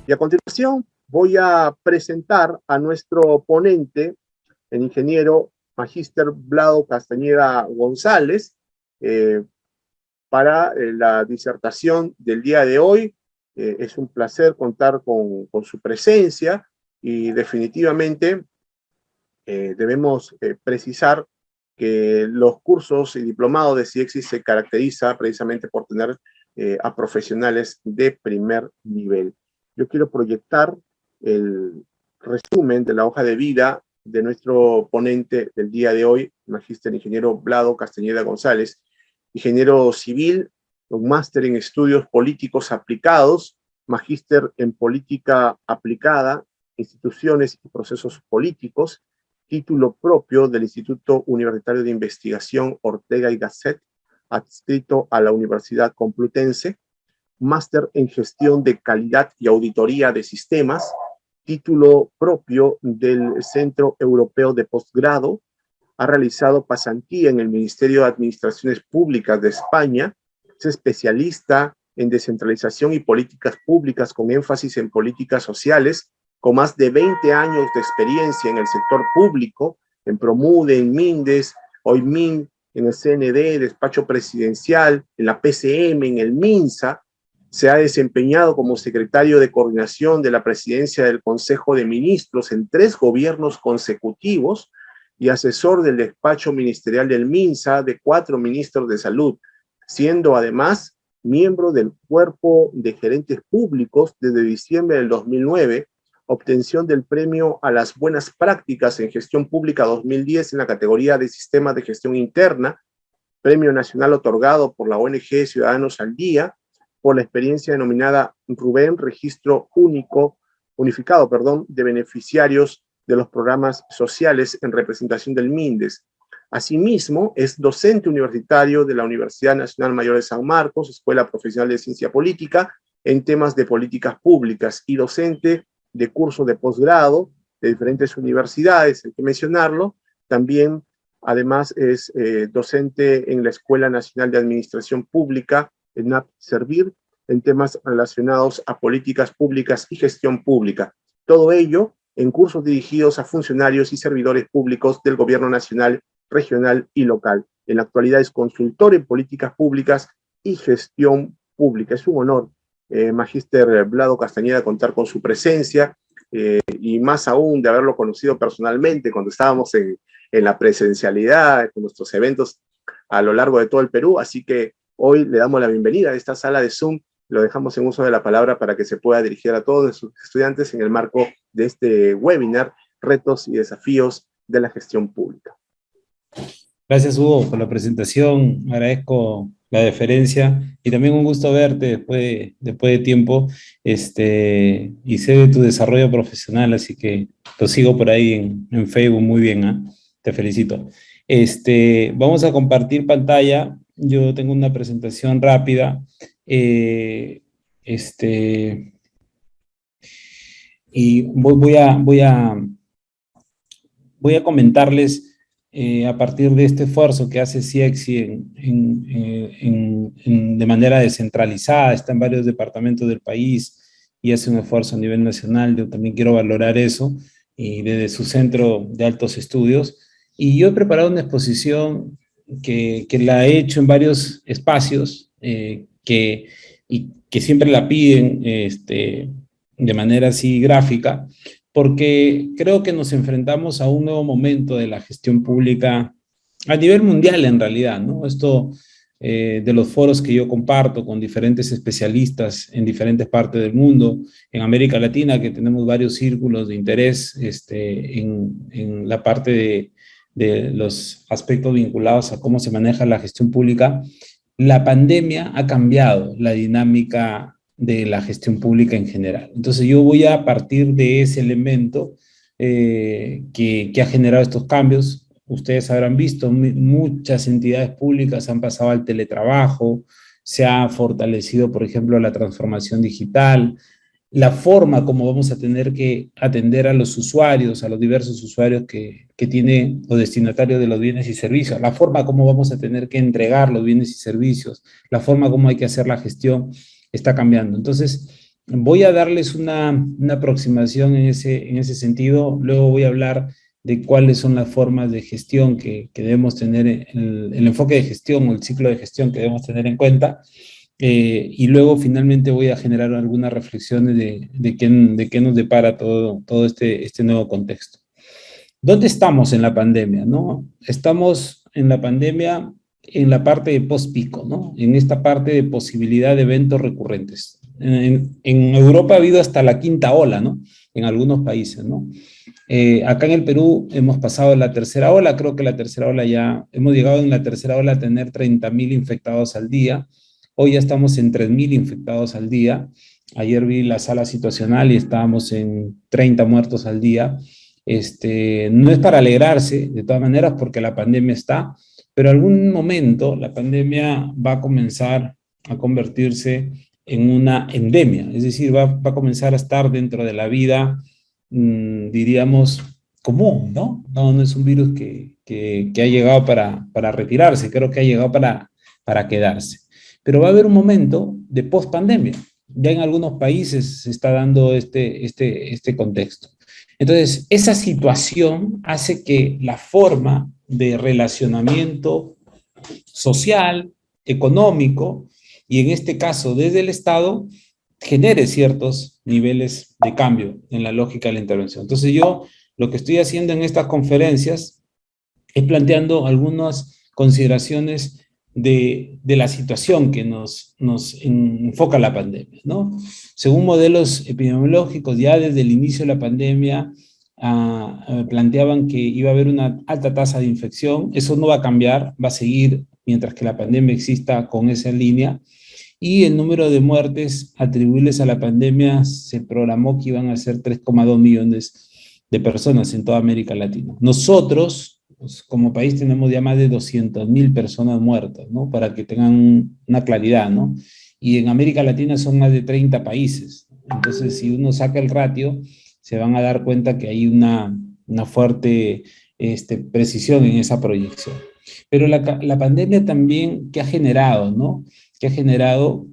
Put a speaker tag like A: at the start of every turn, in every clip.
A: Y a continuación voy a presentar a nuestro ponente, el ingeniero Magíster Vlado Castañeda González, para la disertación del día de hoy. Es un placer contar con su presencia y definitivamente debemos precisar que los cursos y diplomados de CIEXSI se caracteriza precisamente por tener a profesionales de primer nivel. Yo quiero proyectar el resumen de la hoja de vida de nuestro ponente del día de hoy, magíster ingeniero Vlado Castañeda González, ingeniero civil, un máster en estudios políticos aplicados, magíster en política aplicada, instituciones y procesos políticos, título propio del Instituto Universitario de Investigación Ortega y Gasset, adscrito a la Universidad Complutense, máster en gestión de calidad y auditoría de sistemas, título propio del Centro Europeo de Postgrado, ha realizado pasantía en el Ministerio de Administraciones Públicas de España, es especialista en descentralización y políticas públicas con énfasis en políticas sociales, con más de 20 años de experiencia en el sector público, en Promude, en Mindes, OIMIN, en el CND, despacho presidencial, en la PCM, en el MINSA. Se ha desempeñado como secretario de coordinación de la presidencia del Consejo de Ministros en 3 gobiernos consecutivos y asesor del despacho ministerial del MINSA de 4 ministros de salud, siendo además miembro del Cuerpo de Gerentes Públicos desde diciembre del 2009, obtención del premio a las buenas prácticas en gestión pública 2010 en la categoría de Sistemas de Gestión Interna, premio nacional otorgado por la ONG Ciudadanos al Día, por la experiencia denominada Rubén, Registro Unificado de Beneficiarios de los Programas Sociales en representación del MINDES. Asimismo, es docente universitario de la Universidad Nacional Mayor de San Marcos, Escuela Profesional de Ciencia Política, en temas de políticas públicas, y docente de cursos de posgrado de diferentes universidades, hay que mencionarlo. También, además, es docente en la Escuela Nacional de Administración Pública, ENAP Servir, en temas relacionados a políticas públicas y gestión pública. Todo ello en cursos dirigidos a funcionarios y servidores públicos del gobierno nacional, regional y local. En la actualidad es consultor en políticas públicas y gestión pública. Es un honor, magíster Vlado Castañeda, contar con su presencia y más aún de haberlo conocido personalmente cuando estábamos en la presencialidad, en nuestros eventos a lo largo de todo el Perú. Así que hoy le damos la bienvenida a esta sala de Zoom. Lo dejamos en uso de la palabra para que se pueda dirigir a todos sus estudiantes en el marco de este webinar, Retos y Desafíos de la Gestión Pública.
B: Gracias, Hugo, por la presentación. Agradezco la deferencia y también un gusto verte después de tiempo, y sé de tu desarrollo profesional, así que lo sigo por ahí en Facebook muy bien, ¿eh? Te felicito. Vamos a compartir pantalla. Yo tengo una presentación rápida. Y voy a comentarles a partir de este esfuerzo que hace CIEXSI de manera descentralizada, está en varios departamentos del país y hace un esfuerzo a nivel nacional. Yo también quiero valorar eso, y desde su centro de altos estudios. Y yo he preparado una exposición que la he hecho en varios espacios, y que siempre la piden de manera así gráfica, porque creo que nos enfrentamos a un nuevo momento de la gestión pública a nivel mundial, en realidad, ¿no? Esto de los foros que yo comparto con diferentes especialistas en diferentes partes del mundo, en América Latina, que tenemos varios círculos de interés en la parte de los aspectos vinculados a cómo se maneja la gestión pública. La pandemia ha cambiado la dinámica de la gestión pública en general. Entonces yo voy a partir de ese elemento que ha generado estos cambios. Ustedes habrán visto, muchas entidades públicas han pasado al teletrabajo, se ha fortalecido, por ejemplo, la transformación digital, la forma como vamos a tener que atender a los usuarios, a los diversos usuarios que tiene o destinatarios de los bienes y servicios, la forma como vamos a tener que entregar los bienes y servicios, la forma como hay que hacer la gestión está cambiando. Entonces, voy a darles una aproximación en ese sentido. Luego voy a hablar de cuáles son las formas de gestión que debemos tener, el enfoque de gestión o el ciclo de gestión que debemos tener en cuenta. Y luego finalmente voy a generar algunas reflexiones de qué nos depara todo este nuevo contexto. ¿Dónde estamos en la pandemia, no? Estamos en la pandemia en la parte de post-pico, ¿no? En esta parte de posibilidad de eventos recurrentes. En Europa ha habido hasta la quinta ola, ¿no? En algunos países, ¿no? Acá en el Perú hemos pasado la tercera ola, creo que la tercera ola ya, hemos llegado en la tercera ola a tener 30.000 infectados al día. Hoy ya estamos en 3.000 infectados al día. Ayer vi la sala situacional y estábamos en 30 muertos al día. No es para alegrarse, de todas maneras, porque la pandemia está, pero en algún momento la pandemia va a comenzar a convertirse en una endemia, es decir, va a comenzar a estar dentro de la vida, diríamos, común, ¿no? No es un virus que ha llegado para retirarse, creo que ha llegado para quedarse. Pero va a haber un momento de post-pandemia. Ya en algunos países se está dando este contexto. Entonces, esa situación hace que la forma de relacionamiento social, económico, y en este caso desde el Estado, genere ciertos niveles de cambio en la lógica de la intervención. Entonces yo lo que estoy haciendo en estas conferencias es planteando algunas consideraciones de la situación que nos enfoca la pandemia, ¿no? Según modelos epidemiológicos, ya desde el inicio de la pandemia planteaban que iba a haber una alta tasa de infección. Eso no va a cambiar, va a seguir mientras que la pandemia exista con esa línea. Y el número de muertes atribuibles a la pandemia se programó que iban a ser 3,2 millones de personas en toda América Latina. Nosotros, pues, como país, tenemos ya más de 200.000 personas muertas, ¿no? Para que tengan una claridad, ¿no? Y en América Latina son más de 30 países. Entonces, si uno saca el ratio, se van a dar cuenta que hay una fuerte precisión en esa proyección. Pero la pandemia también, ¿qué ha generado, no? Que ha generado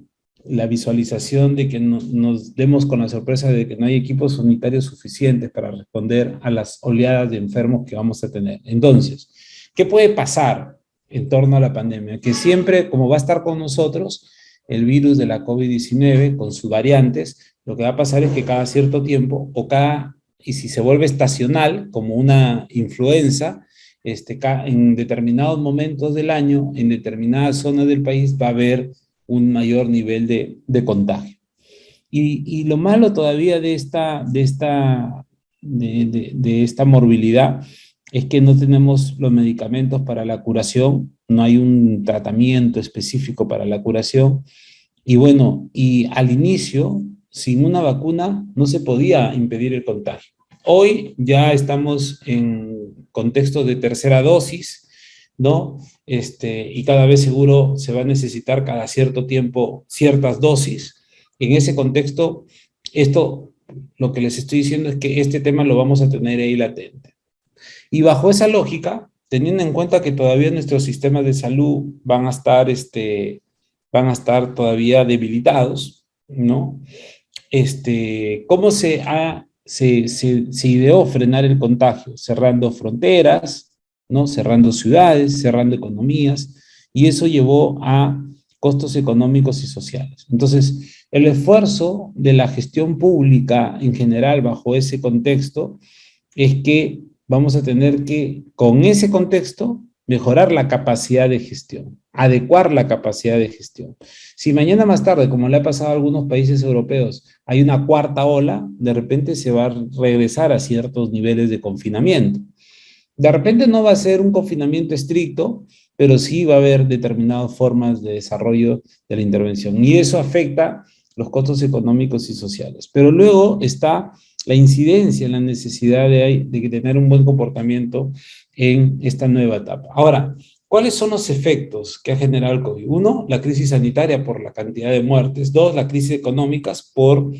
B: la visualización de que nos demos con la sorpresa de que no hay equipos sanitarios suficientes para responder a las oleadas de enfermos que vamos a tener. Entonces, ¿qué puede pasar en torno a la pandemia? Que siempre, como va a estar con nosotros, el virus de la COVID-19 con sus variantes, lo que va a pasar es que cada cierto tiempo, y si se vuelve estacional, como una influenza, en determinados momentos del año, en determinadas zonas del país, va a haber un mayor nivel de contagio. Y lo malo todavía de esta morbilidad es que no tenemos los medicamentos para la curación, no hay un tratamiento específico para la curación. Y bueno, y al inicio, sin una vacuna, no se podía impedir el contagio. Hoy ya estamos en contexto de tercera dosis, ¿no? Y cada vez seguro se va a necesitar cada cierto tiempo ciertas dosis. En ese contexto, lo que les estoy diciendo es que este tema lo vamos a tener ahí latente. Y bajo esa lógica, teniendo en cuenta que todavía nuestros sistemas de salud van a estar todavía debilitados, ¿no? ¿Cómo se ideó frenar el contagio? Cerrando fronteras, ¿no? Cerrando ciudades, cerrando economías, y eso llevó a costos económicos y sociales. Entonces, el esfuerzo de la gestión pública en general bajo ese contexto es que vamos a tener que, con ese contexto, mejorar la capacidad de gestión, adecuar la capacidad de gestión. Si mañana más tarde, como le ha pasado a algunos países europeos, hay una cuarta ola, de repente se va a regresar a ciertos niveles de confinamiento. De repente no va a ser un confinamiento estricto, pero sí va a haber determinadas formas de desarrollo de la intervención. Y eso afecta los costos económicos y sociales. Pero luego está la incidencia, la necesidad de tener un buen comportamiento en esta nueva etapa. Ahora, ¿cuáles son los efectos que ha generado el COVID? Uno, la crisis sanitaria por la cantidad de muertes. Dos, la crisis económica por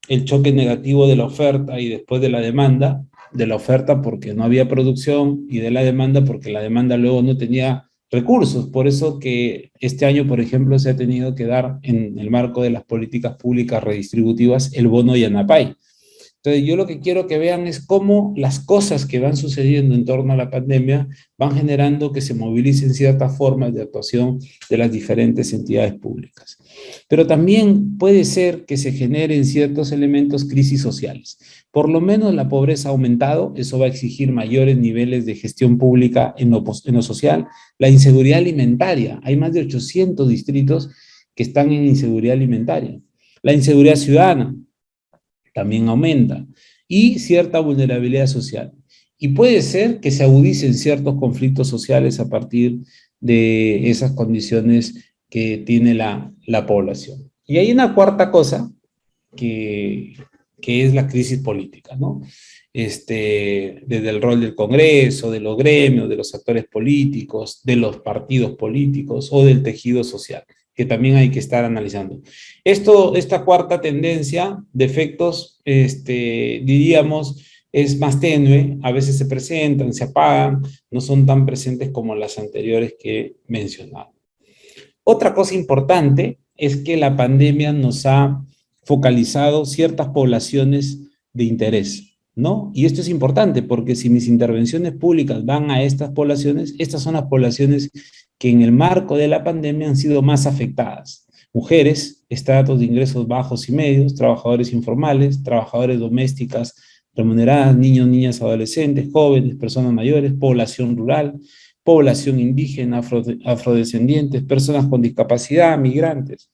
B: el choque negativo de la oferta y después de la demanda. De la oferta porque no había producción y de la demanda porque la demanda luego no tenía recursos. Por eso que este año, por ejemplo, se ha tenido que dar en el marco de las políticas públicas redistributivas el bono Yanapay. Entonces, yo lo que quiero que vean es cómo las cosas que van sucediendo en torno a la pandemia van generando que se movilicen ciertas formas de actuación de las diferentes entidades públicas. Pero también puede ser que se generen ciertos elementos crisis sociales. Por lo menos la pobreza ha aumentado, eso va a exigir mayores niveles de gestión pública en lo social. La inseguridad alimentaria, hay más de 800 distritos que están en inseguridad alimentaria. La inseguridad ciudadana también aumenta, y cierta vulnerabilidad social. Y puede ser que se agudicen ciertos conflictos sociales a partir de esas condiciones que tiene la población. Y hay una cuarta cosa que, que es la crisis política, ¿no? Desde el rol del Congreso, de los gremios, de los actores políticos, de los partidos políticos o del tejido social, que también hay que estar analizando. Esta cuarta tendencia de efectos, diríamos, es más tenue, a veces se presentan, se apagan, no son tan presentes como las anteriores que he mencionado. Otra cosa importante es que la pandemia nos ha focalizado ciertas poblaciones de interés, ¿no? Y esto es importante porque si mis intervenciones públicas van a estas poblaciones, estas son las poblaciones que en el marco de la pandemia han sido más afectadas. Mujeres, estratos de ingresos bajos y medios, trabajadores informales, trabajadoras domésticas remuneradas, niños, niñas, adolescentes, jóvenes, personas mayores, población rural, población indígena, afrodescendientes, personas con discapacidad, migrantes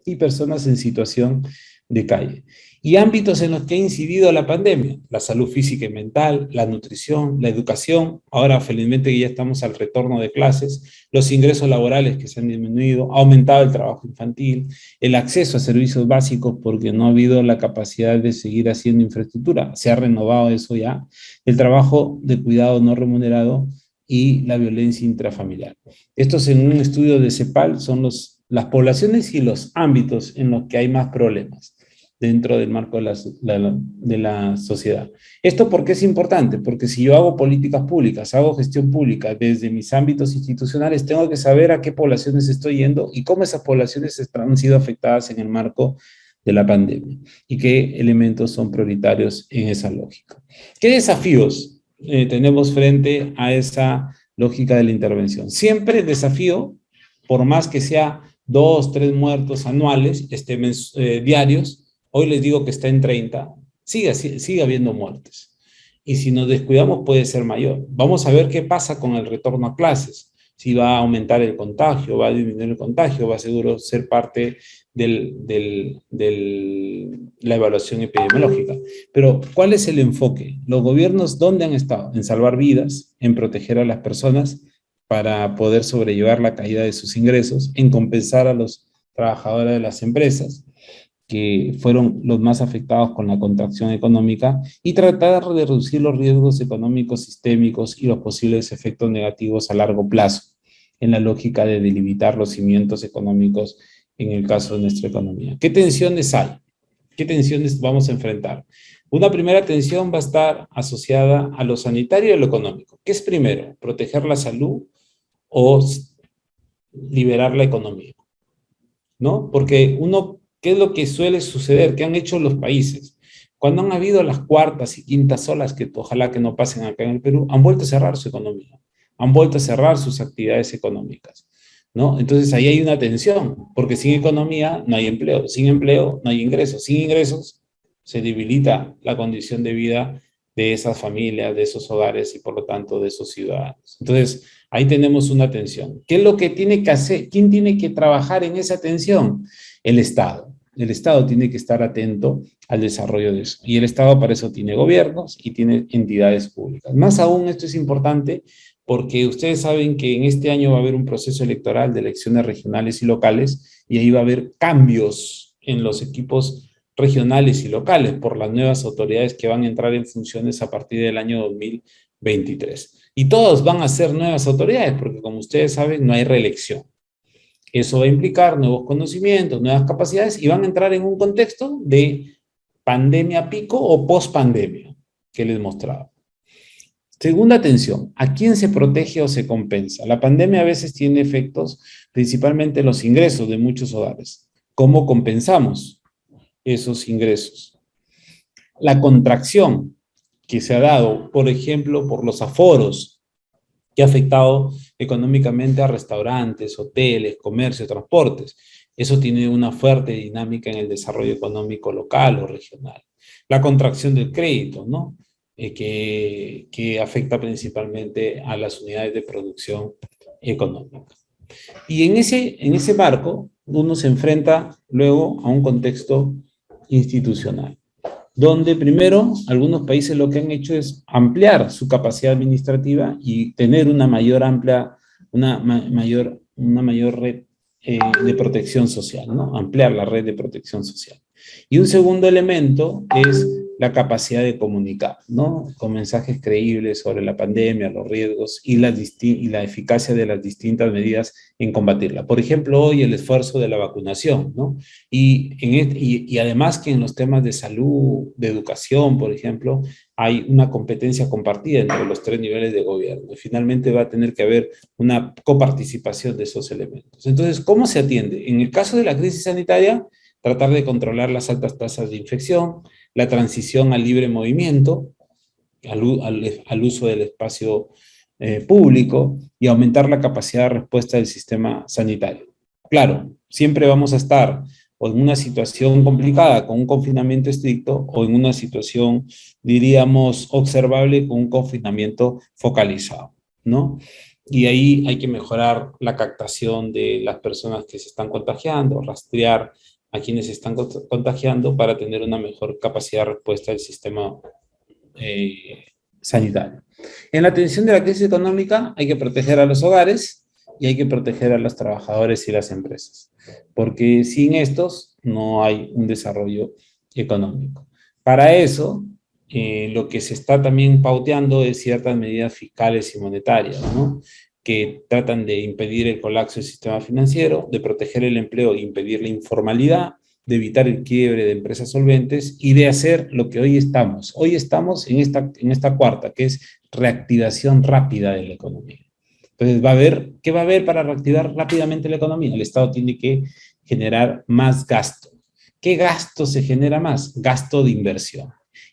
B: y personas en situación de calle. Y ámbitos en los que ha incidido la pandemia: la salud física y mental, la nutrición, la educación, ahora felizmente que ya estamos al retorno de clases, los ingresos laborales que se han disminuido, ha aumentado el trabajo infantil, el acceso a servicios básicos porque no ha habido la capacidad de seguir haciendo infraestructura, se ha renovado eso ya, el trabajo de cuidado no remunerado y la violencia intrafamiliar. Estos, en un estudio de CEPAL, son las poblaciones y los ámbitos en los que hay más problemas dentro del marco de la sociedad. ¿Esto por qué es importante? Porque si yo hago políticas públicas, hago gestión pública desde mis ámbitos institucionales, tengo que saber a qué poblaciones estoy yendo y cómo esas poblaciones han sido afectadas en el marco de la pandemia y qué elementos son prioritarios en esa lógica. ¿Qué desafíos tenemos frente a esa lógica de la intervención? Siempre el desafío, por más que sea 2, 3 muertos anuales, diarios, hoy les digo que está en 30, sigue habiendo muertes. Y si nos descuidamos puede ser mayor. Vamos a ver qué pasa con el retorno a clases. Si va a aumentar el contagio, va a disminuir el contagio, va a seguro ser parte de la evaluación epidemiológica. Pero, ¿cuál es el enfoque? Los gobiernos, ¿dónde han estado? En salvar vidas, en proteger a las personas para poder sobrellevar la caída de sus ingresos, en compensar a los trabajadores de las empresas, que fueron los más afectados con la contracción económica, y tratar de reducir los riesgos económicos sistémicos y los posibles efectos negativos a largo plazo, en la lógica de delimitar los cimientos económicos en el caso de nuestra economía. ¿Qué tensiones hay? ¿Qué tensiones vamos a enfrentar? Una primera tensión va a estar asociada a lo sanitario y a lo económico. ¿Qué es primero? ¿Proteger la salud o liberar la economía? ¿No? Porque ¿qué es lo que suele suceder? ¿Qué han hecho los países? Cuando han habido las cuartas y quintas olas, que ojalá que no pasen acá en el Perú, han vuelto a cerrar su economía, han vuelto a cerrar sus actividades económicas, ¿no? Entonces ahí hay una tensión, porque sin economía no hay empleo, sin empleo no hay ingresos, sin ingresos se debilita la condición de vida de esas familias, de esos hogares y por lo tanto de esos ciudadanos. Entonces, ahí tenemos una tensión. ¿Qué es lo que tiene que hacer? ¿Quién tiene que trabajar en esa tensión? El Estado. El Estado tiene que estar atento al desarrollo de eso. Y el Estado para eso tiene gobiernos y tiene entidades públicas. Más aún, esto es importante porque ustedes saben que en este año va a haber un proceso electoral de elecciones regionales y locales, y ahí va a haber cambios en los equipos regionales y locales por las nuevas autoridades que van a entrar en funciones a partir del año 2023. Y todos van a ser nuevas autoridades porque, como ustedes saben, no hay reelección. Eso va a implicar nuevos conocimientos, nuevas capacidades, y van a entrar en un contexto de pandemia pico o post-pandemia que les mostraba. Segunda tensión, ¿a quién se protege o se compensa? La pandemia a veces tiene efectos principalmente en los ingresos de muchos hogares. ¿Cómo compensamos esos ingresos? La contracción que se ha dado, por ejemplo, por los aforos, que ha afectado económicamente a restaurantes, hoteles, comercio, transportes. Eso tiene una fuerte dinámica en el desarrollo económico local o regional. La contracción del crédito, ¿no? Que afecta principalmente a las unidades de producción económica. Y en ese marco, uno se enfrenta luego a un contexto institucional, donde primero algunos países lo que han hecho es ampliar su capacidad administrativa y tener una mayor red de protección social, ¿no? Ampliar la red de protección social. Y un segundo elemento es la capacidad de comunicar, ¿no? Con mensajes creíbles sobre la pandemia, los riesgos y la eficacia de las distintas medidas en combatirla. Por ejemplo, hoy el esfuerzo de la vacunación, ¿no? Y además que en los temas de salud, de educación, por ejemplo, hay una competencia compartida entre los tres niveles de gobierno. Y finalmente va a tener que haber una coparticipación de esos elementos. Entonces, ¿cómo se atiende? En el caso de la crisis sanitaria, tratar de controlar las altas tasas de infección, la transición al libre movimiento, al uso del espacio público y aumentar la capacidad de respuesta del sistema sanitario. Claro, siempre vamos a estar o en una situación complicada con un confinamiento estricto o en una situación, diríamos, observable con un confinamiento focalizado, ¿no? Y ahí hay que mejorar la captación de las personas que se están contagiando, rastrear a quienes se están contagiando para tener una mejor capacidad de respuesta del sistema sanitario. En la atención de la crisis económica hay que proteger a los hogares y hay que proteger a los trabajadores y las empresas, porque sin estos no hay un desarrollo económico. Para eso, lo que se está también pauteando es ciertas medidas fiscales y monetarias, ¿no? Que tratan de impedir el colapso del sistema financiero, de proteger el empleo e impedir la informalidad, de evitar el quiebre de empresas solventes y de hacer lo que hoy estamos. Hoy estamos en esta cuarta, que es reactivación rápida de la economía. Entonces, ¿qué va a haber para reactivar rápidamente la economía? El Estado tiene que generar más gasto. ¿Qué gasto se genera más? Gasto de inversión.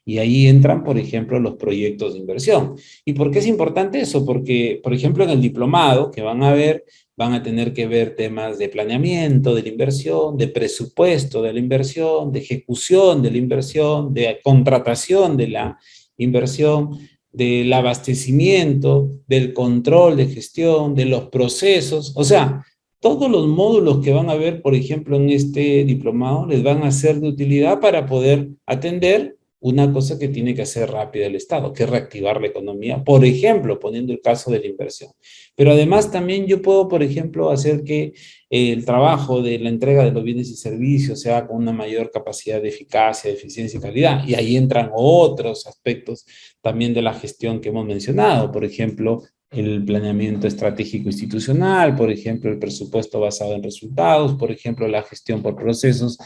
B: Y ahí entran, por ejemplo, los proyectos de inversión. ¿Y por qué es importante eso? Porque, por ejemplo, en el diplomado que van a ver, van a tener que ver temas de planeamiento de la inversión, de presupuesto de la inversión, de ejecución de la inversión, de contratación de la inversión, del abastecimiento, del control de gestión, de los procesos. O sea, todos los módulos que van a ver, por ejemplo, en este diplomado, les van a ser de utilidad para poder atender una cosa que tiene que hacer rápida el Estado, que es reactivar la economía, por ejemplo, poniendo el caso de la inversión. Pero además también yo puedo, por ejemplo, hacer que el trabajo de la entrega de los bienes y servicios sea con una mayor capacidad de eficacia, de eficiencia y calidad. Y ahí entran otros aspectos también de la gestión que hemos mencionado, por ejemplo, el planeamiento estratégico institucional, por ejemplo, el presupuesto basado en resultados, por ejemplo, la gestión por procesos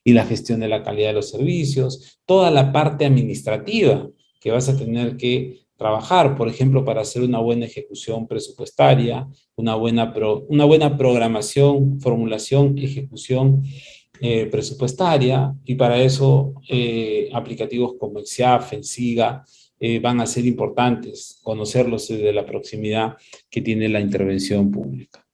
B: y la gestión de la calidad de los servicios, toda la parte administrativa que vas a tener que trabajar, por ejemplo, para hacer una buena ejecución presupuestaria, una buena programación, formulación, ejecución presupuestaria, y para eso aplicativos como EXIAF, ENSIGA, van a ser importantes conocerlos desde la proximidad que tiene la intervención pública.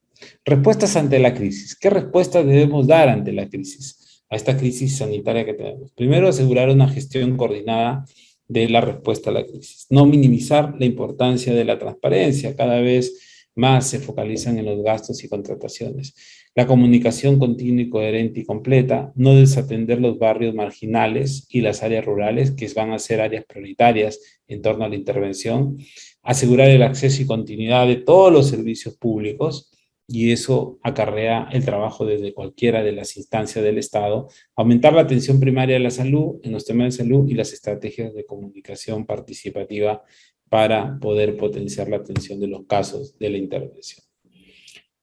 B: Respuestas ante la crisis. ¿Qué respuestas debemos dar ante la crisis? A esta crisis sanitaria que tenemos. Primero, asegurar una gestión coordinada de la respuesta a la crisis. No minimizar la importancia de la transparencia. Cada vez más se focalizan en los gastos y contrataciones. La comunicación continua y coherente y completa. No desatender los barrios marginales y las áreas rurales, que van a ser áreas prioritarias en torno a la intervención. Asegurar el acceso y continuidad de todos los servicios públicos, y eso acarrea el trabajo desde cualquiera de las instancias del Estado, aumentar la atención primaria de la salud, en los temas de salud, y las estrategias de comunicación participativa para poder potenciar la atención de los casos de la intervención.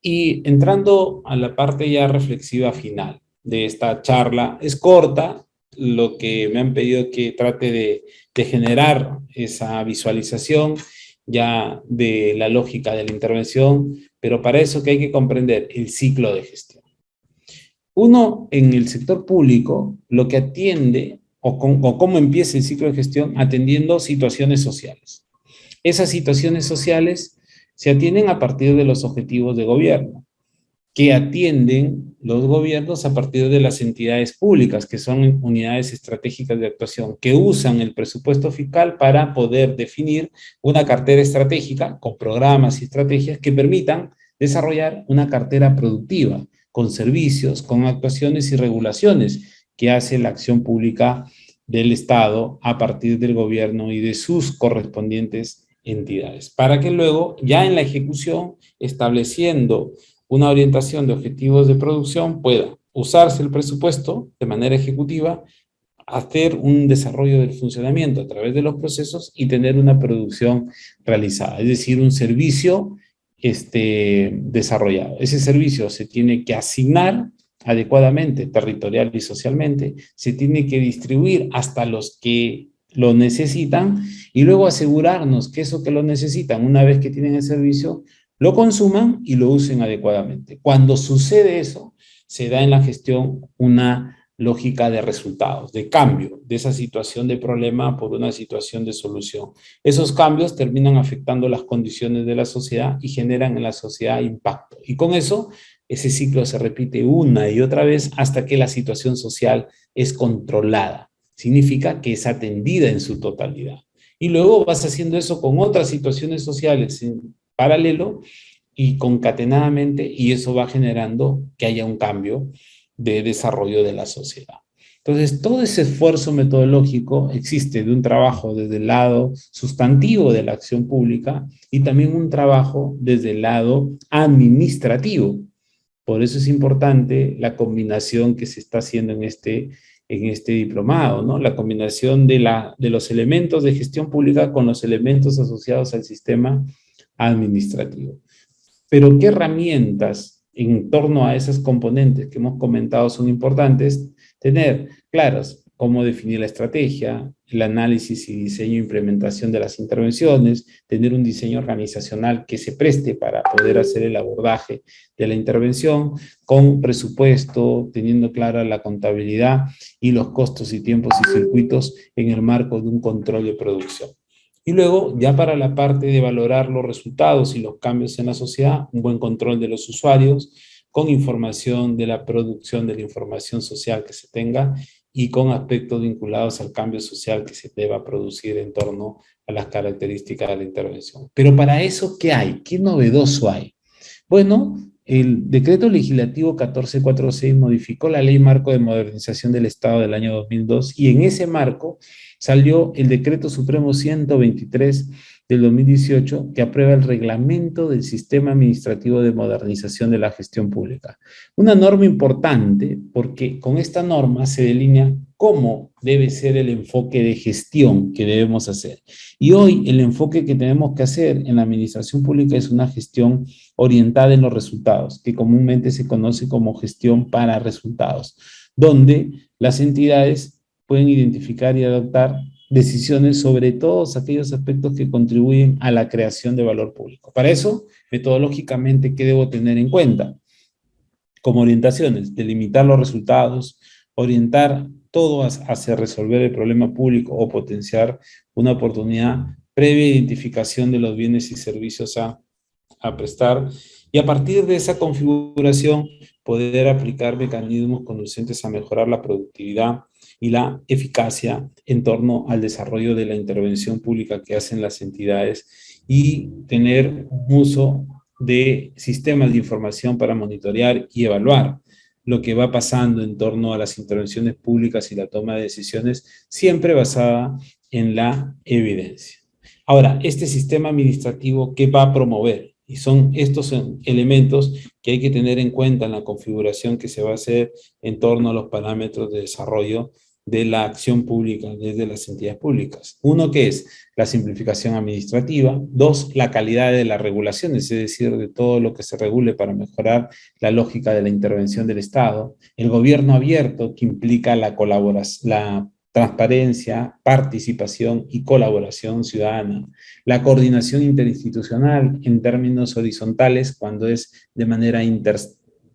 B: Y entrando a la parte ya reflexiva final de esta charla, es corta, lo que me han pedido que trate de generar esa visualización ya de la lógica de la intervención, pero para eso que hay que comprender el ciclo de gestión. Uno, en el sector público, lo que atiende, o cómo empieza el ciclo de gestión, atendiendo situaciones sociales. Esas situaciones sociales se atienden a partir de los objetivos de gobierno, que atienden los gobiernos a partir de las entidades públicas, que son unidades estratégicas de actuación, que usan el presupuesto fiscal para poder definir una cartera estratégica con programas y estrategias que permitan desarrollar una cartera productiva, con servicios, con actuaciones y regulaciones que hace la acción pública del Estado a partir del gobierno y de sus correspondientes entidades, para que luego, ya en la ejecución, estableciendo una orientación de objetivos de producción, pueda usarse el presupuesto de manera ejecutiva, hacer un desarrollo del funcionamiento a través de los procesos y tener una producción realizada, es decir, un servicio desarrollado. Ese servicio se tiene que asignar adecuadamente, territorial y socialmente, se tiene que distribuir hasta los que lo necesitan y luego asegurarnos que eso que lo necesitan, una vez que tienen el servicio, lo consuman y lo usen adecuadamente. Cuando sucede eso, se da en la gestión una lógica de resultados, de cambio de esa situación de problema por una situación de solución. Esos cambios terminan afectando las condiciones de la sociedad y generan en la sociedad impacto. Y con eso, ese ciclo se repite una y otra vez hasta que la situación social es controlada. Significa que es atendida en su totalidad. Y luego vas haciendo eso con otras situaciones sociales en paralelo y concatenadamente, y eso va generando que haya un cambio de desarrollo de la sociedad. Entonces, todo ese esfuerzo metodológico existe de un trabajo desde el lado sustantivo de la acción pública y también un trabajo desde el lado administrativo. Por eso es importante la combinación que se está haciendo en este diplomado, ¿no? La combinación de los elementos de gestión pública con los elementos asociados al sistema administrativo. Pero ¿qué herramientas en torno a esas componentes que hemos comentado son importantes? Tener claras cómo definir la estrategia, el análisis y diseño e implementación de las intervenciones, tener un diseño organizacional que se preste para poder hacer el abordaje de la intervención, con presupuesto, teniendo clara la contabilidad y los costos y tiempos y circuitos en el marco de un control de producción. Y luego, ya para la parte de valorar los resultados y los cambios en la sociedad, un buen control de los usuarios, con información de la producción de la información social que se tenga y con aspectos vinculados al cambio social que se deba producir en torno a las características de la intervención. Pero para eso, ¿qué hay? ¿Qué novedoso hay? Bueno, el decreto legislativo 1446 modificó la Ley Marco de Modernización del Estado del año 2002 y en ese marco salió el Decreto Supremo 123 del 2018 que aprueba el Reglamento del Sistema Administrativo de Modernización de la Gestión Pública. Una norma importante porque con esta norma se delinea cómo debe ser el enfoque de gestión que debemos hacer. Y hoy el enfoque que tenemos que hacer en la administración pública es una gestión orientada en los resultados, que comúnmente se conoce como gestión para resultados, donde las entidades pueden identificar y adoptar decisiones sobre todos aquellos aspectos que contribuyen a la creación de valor público. Para eso, metodológicamente, ¿qué debo tener en cuenta? Como orientaciones, delimitar los resultados, orientar todo hacia resolver el problema público o potenciar una oportunidad, previa identificación de los bienes y servicios a prestar, y a partir de esa configuración poder aplicar mecanismos conducentes a mejorar la productividad y la eficacia en torno al desarrollo de la intervención pública que hacen las entidades y tener un uso de sistemas de información para monitorear y evaluar lo que va pasando en torno a las intervenciones públicas y la toma de decisiones, siempre basada en la evidencia. Ahora, este sistema administrativo, ¿qué va a promover? Y son estos elementos que hay que tener en cuenta en la configuración que se va a hacer en torno a los parámetros de desarrollo de la acción pública desde las entidades públicas. Uno, que es la simplificación administrativa. Dos, la calidad de las regulaciones, es decir, de todo lo que se regule para mejorar la lógica de la intervención del Estado. El gobierno abierto, que implica la colaboración, la transparencia, participación y colaboración ciudadana. La coordinación interinstitucional en términos horizontales, cuando es de manera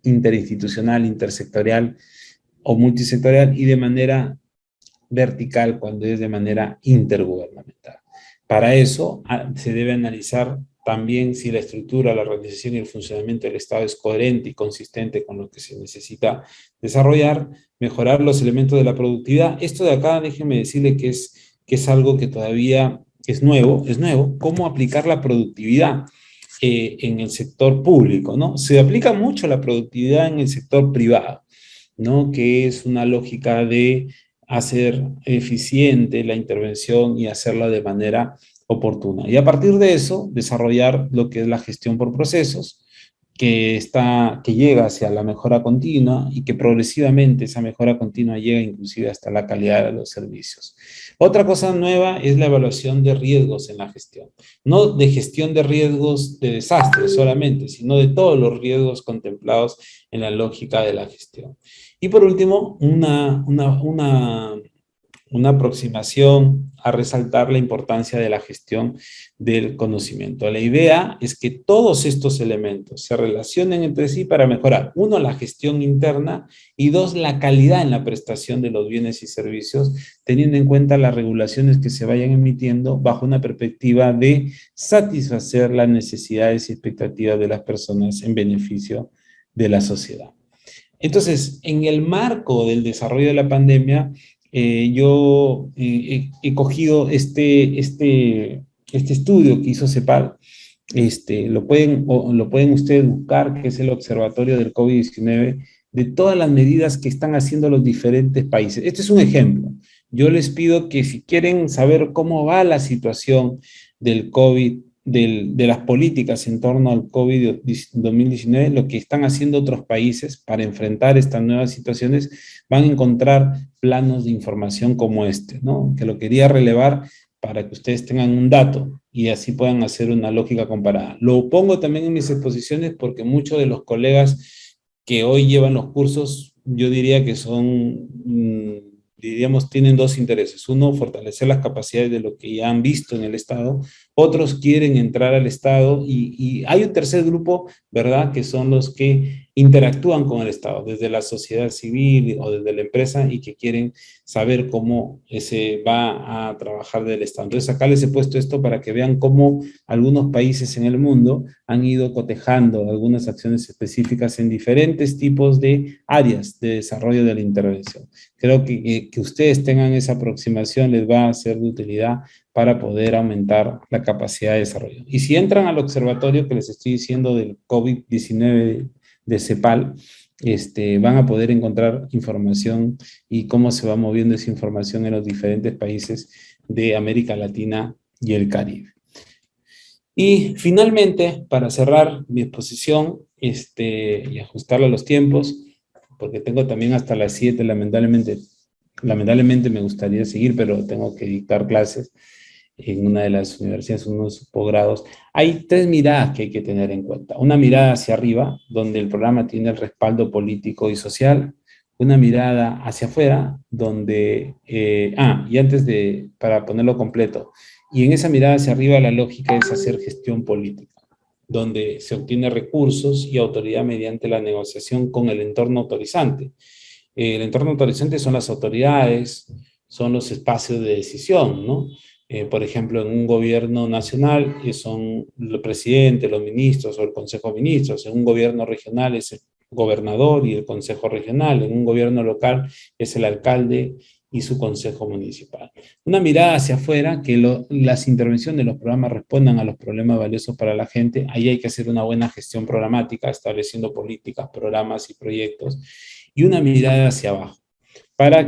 B: interinstitucional, intersectorial o multisectorial, y de manera vertical cuando es de manera intergubernamental. Para eso se debe analizar también si la estructura, la organización y el funcionamiento del Estado es coherente y consistente con lo que se necesita desarrollar, mejorar los elementos de la productividad. Esto de acá, déjeme decirle que es algo que todavía es nuevo, cómo aplicar la productividad en el sector público, ¿no? Se aplica mucho la productividad en el sector privado, ¿no? Que es una lógica de hacer eficiente la intervención y hacerla de manera oportuna. Y a partir de eso, desarrollar lo que es la gestión por procesos, que llega hacia la mejora continua y que progresivamente esa mejora continua llega inclusive hasta la calidad de los servicios. Otra cosa nueva es la evaluación de riesgos en la gestión. No de gestión de riesgos de desastre solamente, sino de todos los riesgos contemplados en la lógica de la gestión. Y por último, una aproximación a resaltar la importancia de la gestión del conocimiento. La idea es que todos estos elementos se relacionen entre sí para mejorar, uno, la gestión interna y dos, la calidad en la prestación de los bienes y servicios, teniendo en cuenta las regulaciones que se vayan emitiendo bajo una perspectiva de satisfacer las necesidades y expectativas de las personas en beneficio de la sociedad. Entonces, en el marco del desarrollo de la pandemia, yo he cogido este estudio que hizo CEPAL, lo pueden ustedes buscar, que es el Observatorio del COVID-19, de todas las medidas que están haciendo los diferentes países. Este es un ejemplo. Yo les pido que si quieren saber cómo va la situación del COVID, de las políticas en torno al COVID-2019, lo que están haciendo otros países para enfrentar estas nuevas situaciones, van a encontrar planos de información como este, ¿no? Que lo quería relevar para que ustedes tengan un dato y así puedan hacer una lógica comparada. Lo pongo también en mis exposiciones porque muchos de los colegas que hoy llevan los cursos, yo diría que son, diríamos, tienen dos intereses. Uno, fortalecer las capacidades de lo que ya han visto en el Estado. Otros quieren entrar al Estado y hay un tercer grupo, ¿verdad?, que son los que interactúan con el Estado, desde la sociedad civil o desde la empresa y que quieren saber cómo se va a trabajar del Estado. Entonces acá les he puesto esto para que vean cómo algunos países en el mundo han ido cotejando algunas acciones específicas en diferentes tipos de áreas de desarrollo de la intervención. Creo que ustedes tengan esa aproximación les va a ser de utilidad para poder aumentar la capacidad de desarrollo. Y si entran al observatorio que les estoy diciendo del COVID-19 de CEPAL, van a poder encontrar información y cómo se va moviendo esa información en los diferentes países de América Latina y el Caribe. Y finalmente, para cerrar mi exposición y ajustarla a los tiempos, porque tengo también hasta las 7, lamentablemente me gustaría seguir, pero tengo que dictar clases en una de las universidades, unos posgrados. Hay tres miradas que hay que tener en cuenta. Una mirada hacia arriba, donde el programa tiene el respaldo político y social. Una mirada hacia afuera, donde... para ponerlo completo, y en esa mirada hacia arriba la lógica es hacer gestión política, donde se obtiene recursos y autoridad mediante la negociación con el entorno autorizante. El entorno autorizante son las autoridades, son los espacios de decisión, ¿no? Por ejemplo, en un gobierno nacional son el presidente, los ministros o el consejo de ministros. En un gobierno regional es el gobernador y el consejo regional. En un gobierno local es el alcalde y su consejo municipal. Una mirada hacia afuera, que las intervenciones de los programas respondan a los problemas valiosos para la gente. Ahí hay que hacer una buena gestión programática, estableciendo políticas, programas y proyectos. Y una mirada hacia abajo, para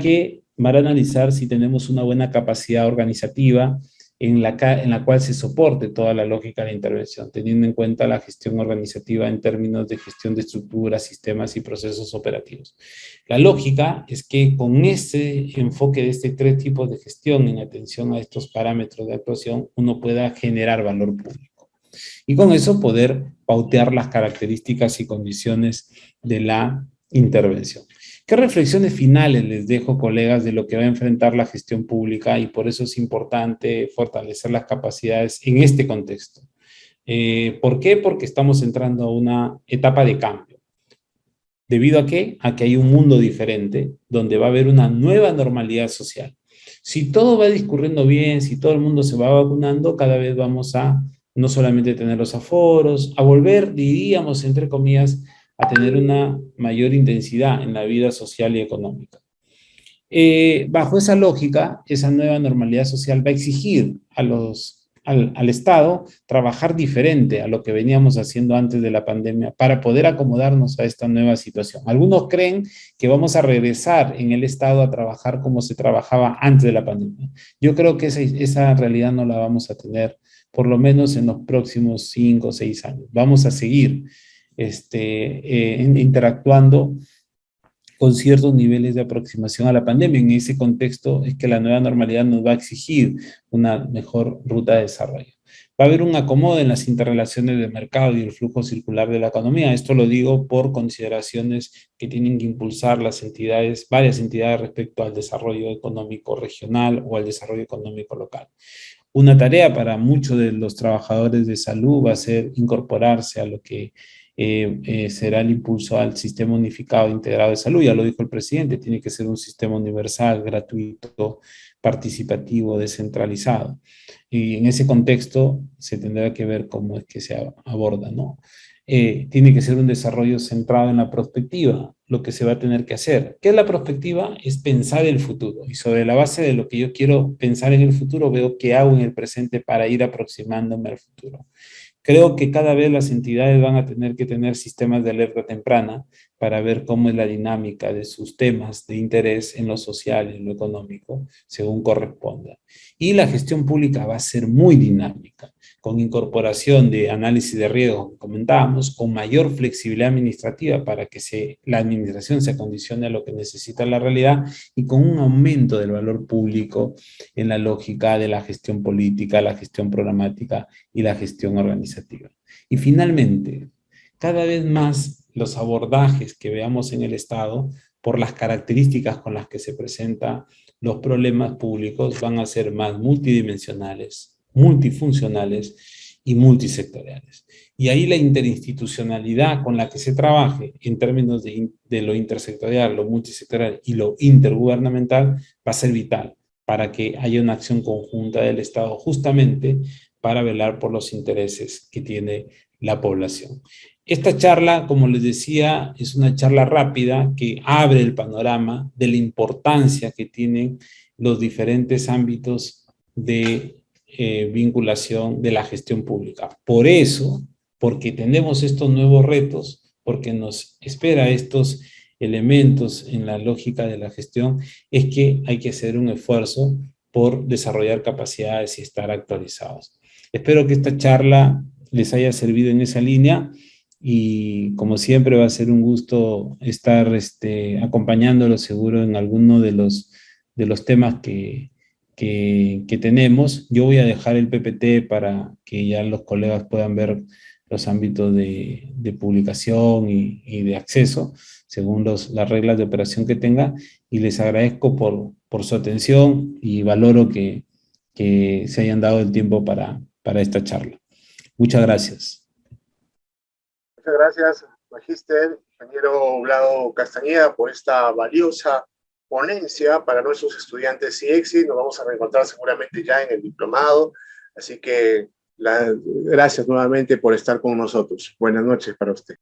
B: analizar si tenemos una buena capacidad organizativa en la cual se soporte toda la lógica de la intervención, teniendo en cuenta la gestión organizativa en términos de gestión de estructuras, sistemas y procesos operativos. La lógica es que con ese enfoque de estos tres tipos de gestión en atención a estos parámetros de actuación, uno pueda generar valor público. Y con eso poder pautear las características y condiciones de la intervención. ¿Qué reflexiones finales les dejo, colegas, de lo que va a enfrentar la gestión pública? Y por eso es importante fortalecer las capacidades en este contexto. ¿Por qué? Porque estamos entrando a una etapa de cambio. ¿Debido a qué? A que hay un mundo diferente donde va a haber una nueva normalidad social. Si todo va discurriendo bien, si todo el mundo se va vacunando, cada vez vamos a no solamente tener los aforos, a volver, diríamos, entre comillas, a tener una mayor intensidad en la vida social y económica. Bajo esa lógica, esa nueva normalidad social va a exigir al Estado trabajar diferente a lo que veníamos haciendo antes de la pandemia para poder acomodarnos a esta nueva situación. Algunos creen que vamos a regresar en el Estado a trabajar como se trabajaba antes de la pandemia. Yo creo que esa realidad no la vamos a tener, por lo menos en los próximos 5 o 6 años. Vamos a seguir interactuando con ciertos niveles de aproximación a la pandemia. En ese contexto es que la nueva normalidad nos va a exigir una mejor ruta de desarrollo. Va a haber un acomodo en las interrelaciones de mercado y el flujo circular de la economía. Esto lo digo por consideraciones que tienen que impulsar las entidades, varias entidades respecto al desarrollo económico regional o al desarrollo económico local. Una tarea para muchos de los trabajadores de salud va a ser incorporarse a lo que será el impulso al sistema unificado integrado de salud. Ya lo dijo el presidente, tiene que ser un sistema universal, gratuito, participativo, descentralizado. Y en ese contexto se tendrá que ver cómo es que se aborda, ¿no? Tiene que ser un desarrollo centrado en la prospectiva, lo que se va a tener que hacer. ¿Qué es la prospectiva? Es pensar el futuro. Y sobre la base de lo que yo quiero pensar en el futuro, veo qué hago en el presente para ir aproximándome al futuro. Creo que cada vez las entidades van a tener que tener sistemas de alerta temprana para ver cómo es la dinámica de sus temas de interés en lo social y en lo económico, según corresponda. Y la gestión pública va a ser muy dinámica, con incorporación de análisis de riesgo que comentábamos, con mayor flexibilidad administrativa para que la administración se acondicione a lo que necesita la realidad y con un aumento del valor público en la lógica de la gestión política, la gestión programática y la gestión organizativa. Y finalmente, cada vez más los abordajes que veamos en el Estado, por las características con las que se presentan los problemas públicos, van a ser más multidimensionales, multifuncionales y multisectoriales. Y ahí la interinstitucionalidad con la que se trabaje en términos de lo intersectorial, lo multisectorial y lo intergubernamental va a ser vital para que haya una acción conjunta del Estado justamente para velar por los intereses que tiene la población. Esta charla, como les decía, es una charla rápida que abre el panorama de la importancia que tienen los diferentes ámbitos de vinculación de la gestión pública. Por eso, porque tenemos estos nuevos retos, porque nos espera estos elementos en la lógica de la gestión, es que hay que hacer un esfuerzo por desarrollar capacidades y estar actualizados. Espero que esta charla les haya servido en esa línea y como siempre va a ser un gusto estar acompañándolos seguro en alguno de los temas que tenemos. Yo voy a dejar el PPT para que ya los colegas puedan ver los ámbitos de publicación y de acceso según las reglas de operación que tenga, y les agradezco por su atención y valoro que se hayan dado el tiempo para esta charla. Muchas gracias.
A: Muchas gracias, Magíster, ingeniero Vlado Castañeda, por esta valiosa ponencia para nuestros estudiantes IEXI. Nos vamos a reencontrar seguramente ya en el diplomado, así que gracias nuevamente por estar con nosotros. Buenas noches para usted.